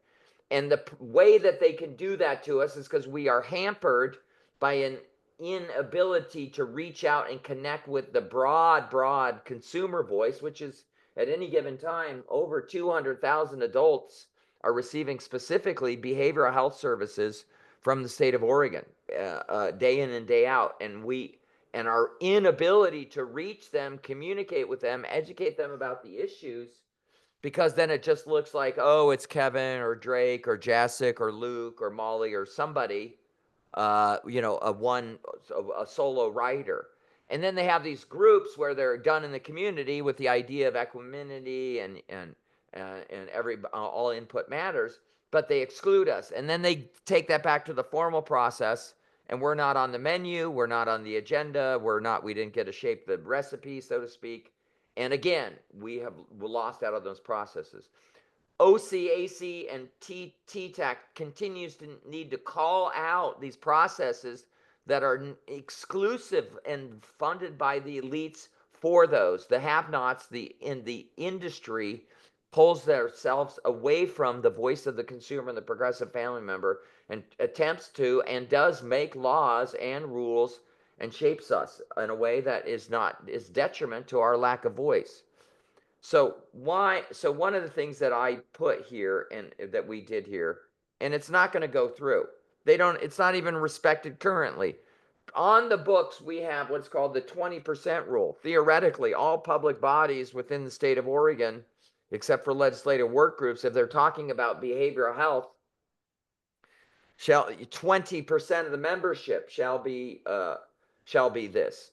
And the way that they can do that to us is because we are hampered by an inability to reach out and connect with the broad consumer voice, which is at any given time, over 200,000 adults are receiving specifically behavioral health services from the state of Oregon, day in and day out. And our inability to reach them, communicate with them, educate them about the issues, because then it just looks like, oh, it's Kevin or Drake or Jessic or Luke or Molly or somebody, a solo writer. And then they have these groups where they're done in the community with the idea of equanimity and all input matters, but they exclude us. And then they take that back to the formal process, and we're not on the menu, we're not on the agenda, we didn't get to shape the recipe, so to speak. And again, we're lost out of those processes. OCAC and TTAC continues to need to call out these processes that are exclusive and funded by the elites for those. The have-nots, in the industry pulls themselves away from the voice of the consumer and the progressive family member and attempts to and does make laws and rules and shapes us in a way that is detriment to our lack of voice. So one of the things that I put here and that we did here, and it's not going to go through. It's not even respected currently. On the books, we have what's called the 20% rule. Theoretically, all public bodies within the state of Oregon, except for legislative work groups, if they're talking about behavioral health, 20% of the membership shall be this.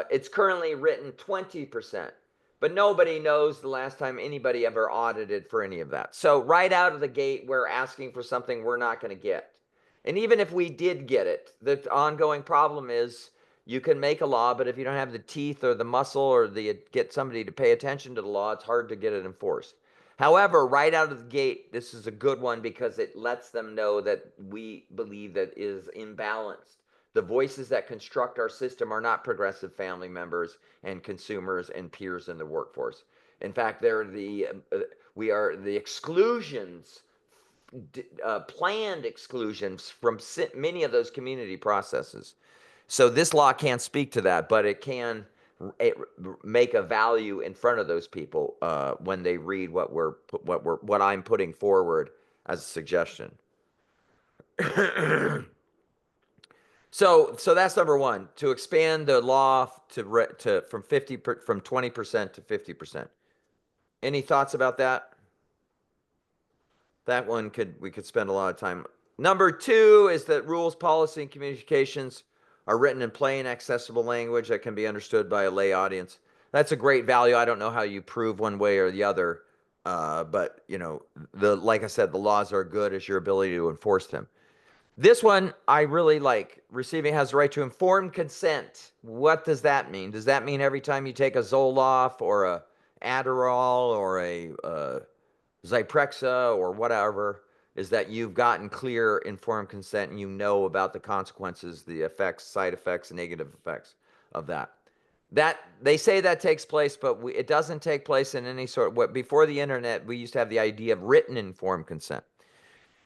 It's currently written 20%, but nobody knows the last time anybody ever audited for any of that. So right out of the gate, we're asking for something we're not going to get. And even if we did get it, the ongoing problem is you can make a law, but if you don't have the teeth or the muscle or get somebody to pay attention to the law, it's hard to get it enforced. However, right out of the gate, this is a good one because it lets them know that we believe that is imbalanced. The voices that construct our system are not progressive family members and consumers and peers in the workforce. In fact, we are the exclusions, planned exclusions from many of those community processes. So this law can't speak to that, but it can make a value in front of those people when they read what I'm putting forward as a suggestion. So that's number one, to expand the law from 20% to 50%. Any thoughts about that? That one we could spend a lot of time. Number two is that rules, policy, and communications are written in plain, accessible language that can be understood by a lay audience. That's a great value. I don't know how you prove one way or the other, but you know, like I said, the laws are good as your ability to enforce them. This one I really like. Receiving has the right to informed consent. What does that mean? Does that mean every time you take a Zoloft or a Adderall or a Zyprexa or whatever, is that you've gotten clear informed consent and you know about the consequences, the effects, side effects, negative effects of that? That they say that takes place, but it doesn't take place in any sort. Before the internet, we used to have the idea of written informed consent.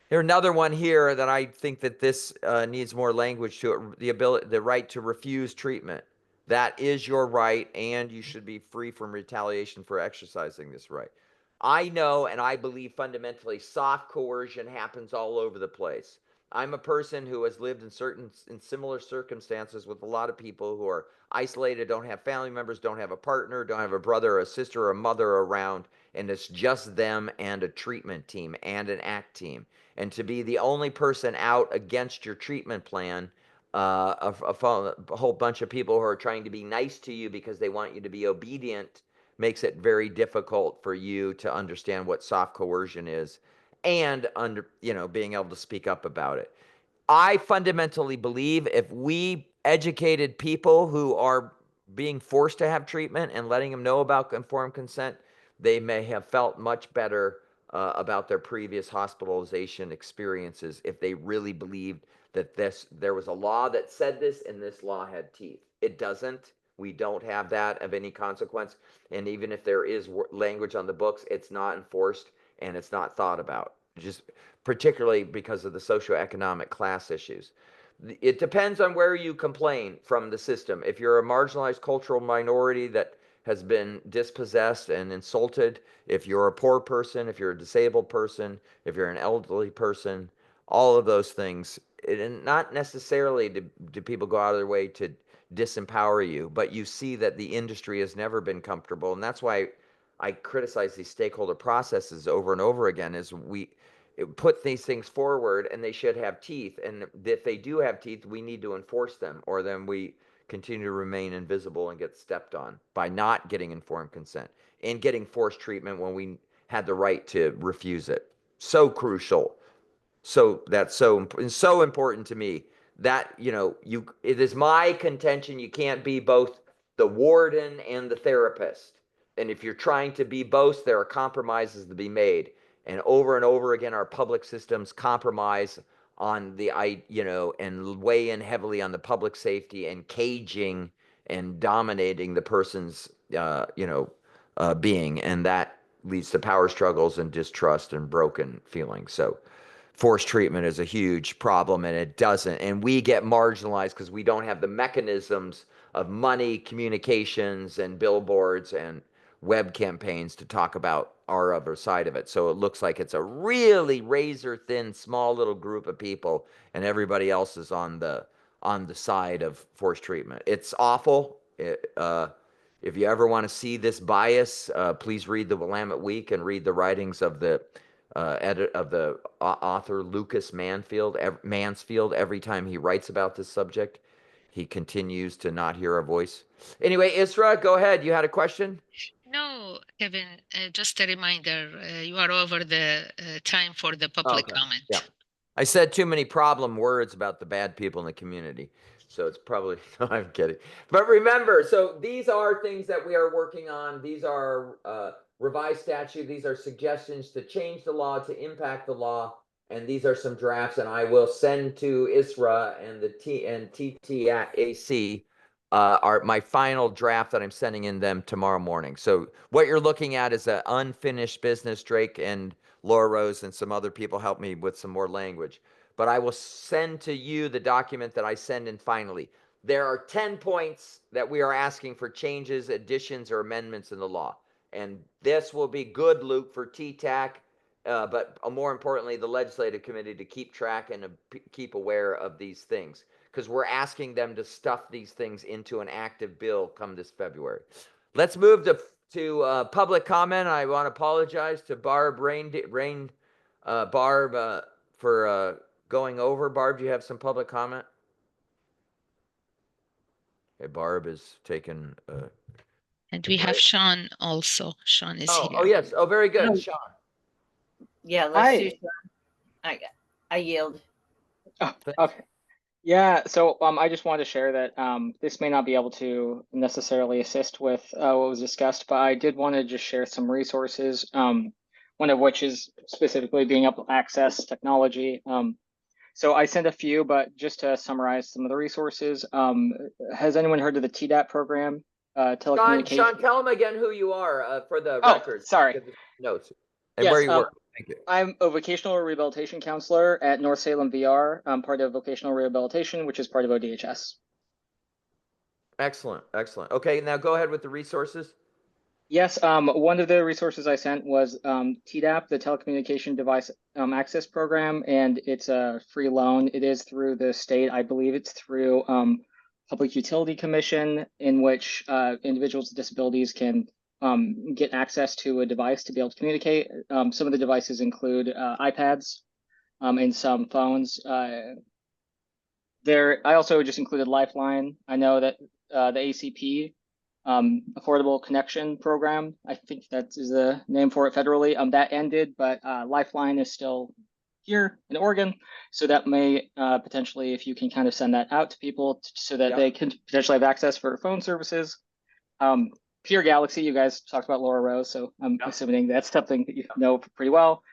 Here's another one here that I think that this needs more language to it. The right to refuse treatment. That is your right, and you should be free from retaliation for exercising this right. I know, and I believe fundamentally, soft coercion happens all over the place. I'm a person who has lived in similar circumstances with a lot of people who are isolated, don't have family members, don't have a partner, don't have a brother or a sister or a mother around, and it's just them and a treatment team and an ACT team. And to be the only person out against your treatment plan, a whole bunch of people who are trying to be nice to you because they want you to be obedient, makes it very difficult for you to understand what soft coercion is and being able to speak up about it. I fundamentally believe if we educated people who are being forced to have treatment and letting them know about informed consent, they may have felt much better about their previous hospitalization experiences if they really believed that there was a law that said this and this law had teeth. It doesn't. We don't have that of any consequence. And even if there is language on the books, it's not enforced and it's not thought about, just particularly because of the socioeconomic class issues. It depends on where you complain from the system. If you're a marginalized cultural minority that has been dispossessed and insulted, if you're a poor person, if you're a disabled person, if you're an elderly person, all of those things, and not necessarily do people go out of their way to disempower you, but you see that the industry has never been comfortable. And that's why I criticize these stakeholder processes over and over again, is we put these things forward and they should have teeth. And if they do have teeth, we need to enforce them, or then we continue to remain invisible and get stepped on by not getting informed consent and getting forced treatment when we had the right to refuse it. So crucial. So that's so important to me that, it is my contention you can't be both the warden and the therapist. And if you're trying to be both, there are compromises to be made. And over again, our public systems compromise on and weigh in heavily on the public safety and caging and dominating the person's, being. And that leads to power struggles and distrust and broken feelings. So forced treatment is a huge problem, and it doesn't. And we get marginalized because we don't have the mechanisms of money, communications, and billboards and web campaigns to talk about our other side of it. So it looks like it's a really razor thin, small little group of people, and everybody else is on the side of forced treatment. It's awful. If you ever want to see this bias, please read the Willamette Week and read the writings of the author Lucas Mansfield. Every time he writes about this subject, he continues to not hear a voice. Anyway, Isra, go ahead. You had a question? No, Kevin, just a reminder, you are over the time for the public comment. Yeah. I said too many problem words about the bad people in the community. So it's probably, no, I'm kidding. But remember, so these are things that we are working on. These are revised statute. These are suggestions to change the law, to impact the law. And these are some drafts, and I will send to ISRA and the TTAC are my final draft that I'm sending in them tomorrow morning. So what you're looking at is an unfinished business. Drake and Laura Rose and some other people help me with some more language. But I will send to you the document that I send in finally. There are 10 points that we are asking for changes, additions, or amendments in the law. And this will be good, Luke, for TTAC, but more importantly, the legislative committee to keep track and keep aware of these things, because we're asking them to stuff these things into an active bill come this February. Let's move to public comment. I want to apologize to Barb for going over. Barb, do you have some public comment? Okay, Barb is taking. And we have Sean also. Sean is here. Oh yes. Oh, very good, Oh. Sean. Yeah, let's do Hi. Sean. I yield. Oh, okay. Yeah, so I just wanted to share that this may not be able to necessarily assist with what was discussed, but I did want to just share some resources, one of which is specifically being able to access technology. So I sent a few, but just to summarize some of the resources, has anyone heard of the TDAP program? Telecommunications. Sean, tell them again who you are for the Oh, record. sorry. Notes. And Yes, where you work. Thank you. I'm a vocational rehabilitation counselor at North Salem VR. I'm part of vocational rehabilitation, which is part of ODHS. Excellent, excellent. Okay, now go ahead with the resources. Yes, one of the resources I sent was TDAP, the Telecommunication Device Access Program, and it's a free loan. It is through the state. I believe it's through Public Utility Commission, in which individuals with disabilities can get access to a device to be able to communicate. Some of the devices include iPads and some phones. I also just included Lifeline. I know that the ACP, Affordable Connection Program, I think that is the name for it federally, that ended, but Lifeline is still here in Oregon. So that may potentially, if you can kind of send that out to people so that they can potentially have access for phone services. Pure Galaxy, you guys talked about Laura Rose, so I'm assuming that's something that you know pretty well.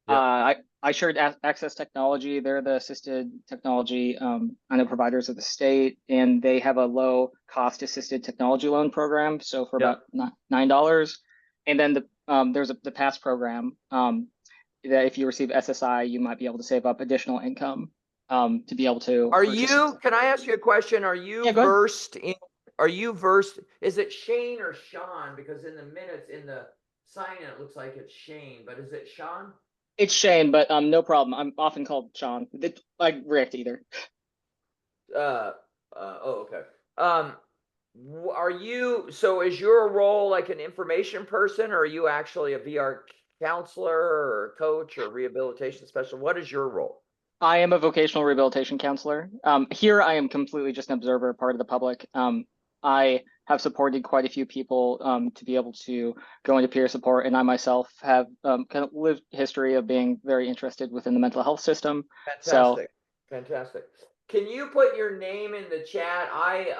I shared Access Technology. They're the assisted technology providers of the state, and they have a low cost assisted technology loan program. So for about $9, and then there's the PASS program that if you receive SSI, you might be able to save up additional income to be able to. Can I ask you a question? Are you versed in? Are you versed? Is it Shane or Sean? Because in the minutes in the sign in, it looks like it's Shane, but is it Sean? It's Shane, but no problem. I'm often called Sean. I react either. Okay. Are you, so is your role like an information person, or are you actually a VR counselor or coach or rehabilitation specialist? What is your role? I am a vocational rehabilitation counselor. Here I am completely just an observer, part of the public. I have supported quite a few people to be able to go into peer support, and I myself have kind of lived history of being very interested within the mental health system. Fantastic, fantastic. Can you put your name in the chat? I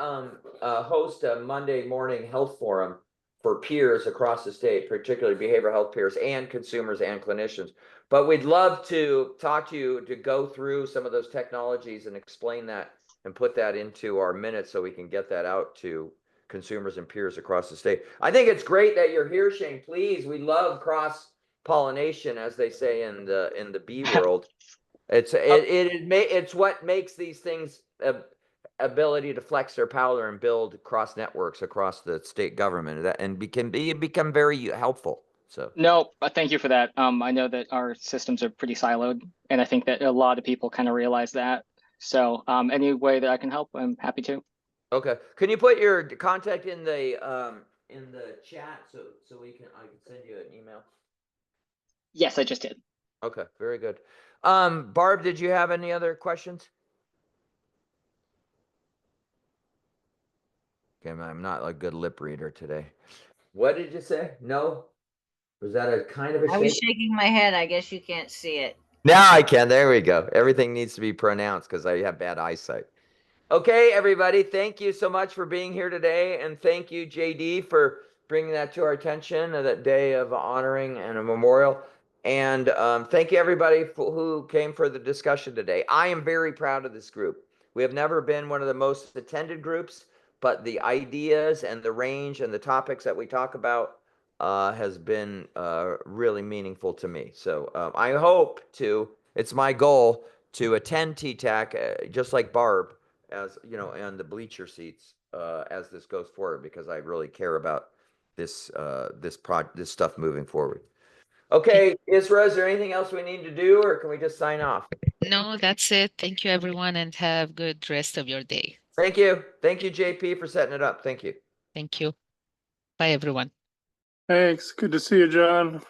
host a Monday morning health forum for peers across the state, particularly behavioral health peers and consumers and clinicians. But we'd love to talk to you to go through some of those technologies and explain that and put that into our minutes so we can get that out to consumers and peers across the state. I think it's great that you're here, Shane. Please, we love cross pollination, as they say in the bee world. It's what makes these things ability to flex their power and build cross networks across the state government and become very helpful. So no, thank you for that. I know that our systems are pretty siloed, and I think that a lot of people kind of realize that. So any way that I can help, I'm happy to. Okay, can you put your contact in the chat so I can send you an email? Yes, I just did. Okay, very good. Barb, did you have any other questions? Okay, I'm not a good lip reader today. What did you say? No? Was that a kind of a I was shaking my head. I guess you can't see it. Now I can. There we go. Everything needs to be pronounced because I have bad eyesight. Okay, everybody. Thank you so much for being here today. And thank you, JD, for bringing that to our attention, that day of honoring and a memorial. And thank you everybody who came for the discussion today. I am very proud of this group. We have never been one of the most attended groups, but the ideas and the range and the topics that we talk about has been really meaningful to me. So I hope to, it's my goal to attend TTAC just like Barb, as you know, and the bleacher seats as this goes forward, because I really care about this this stuff moving forward. Okay, Isra, is there anything else we need to do, or can we just sign off? No, that's it. Thank you, everyone, and have good rest of your day. Thank you. Thank you, JP, for setting it up. Thank you. Thank you. Bye, everyone. Thanks. Good to see you, John.